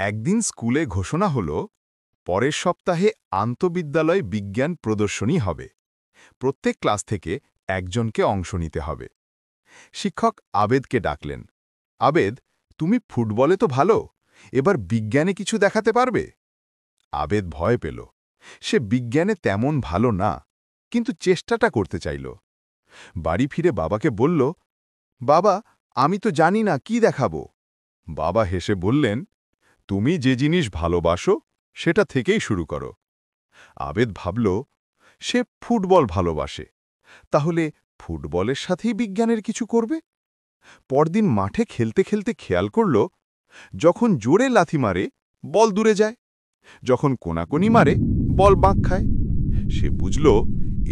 একদিন স্কুলে ঘোষণা হলো পরের সপ্তাহে আন্তঃবিদ্যালয় বিজ্ঞান প্রদর্শনী হবে। প্রত্যেক ক্লাস থেকে একজনকে অংশ নিতে হবে। শিক্ষক আবেদকে ডাকলেন। আবেদ, তুমি ফুটবলে তো ভালো, এবার বিজ্ঞানে কিছু দেখাতে পারবে? আবেদ ভয় পেল। সে বিজ্ঞানে তেমন ভালো না, কিন্তু চেষ্টাটা করতে চাইল। বাড়ি ফিরে বাবাকে বলল, বাবা, আমি তো জানি না কি দেখাবো। বাবা হেসে বললেন, তুমি যে জিনিস ভালোবাসো সেটা থেকেই শুরু করো। আবেদ ভাবল, সে ফুটবল ভালোবাসে, তাহলে ফুটবলের সাথেই বিজ্ঞানের কিছু করবে। পরদিন মাঠে খেলতে খেলতে খেয়াল করল, যখন জোরে লাথি মারে বল দূরে যায়, যখন কোনাকুনি মারে বল বাঁক খায়। সে বুঝল,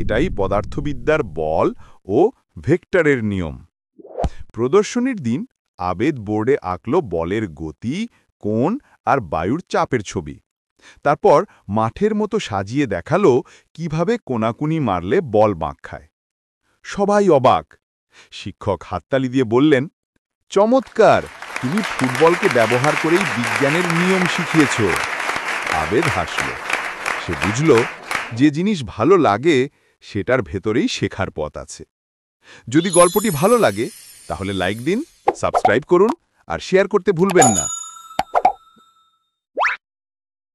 এটাই পদার্থবিদ্যার বল ও ভেক্টরের নিয়ম। প্রদর্শনীর দিন আবেদ বোর্ডে আঁকল বলের গতি, কোণ আর বায়ুর চাপের ছবি। তারপর মাঠের মতো সাজিয়ে দেখালো কিভাবে কোনাকুনি মারলে বল বাঁক খায়। সবাই অবাক। শিক্ষক হাততালি দিয়ে বললেন, চমৎকার, তুমি ফুটবলকে ব্যবহার করেই বিজ্ঞানের নিয়ম শিখিয়েছ। আবেদ হাসল। সে বুঝল, যে জিনিস ভালো লাগে সেটার ভেতরেই শেখার পথ আছে। যদি গল্পটি ভালো লাগে তাহলে লাইক দিন, সাবস্ক্রাইব করুন আর শেয়ার করতে ভুলবেন না।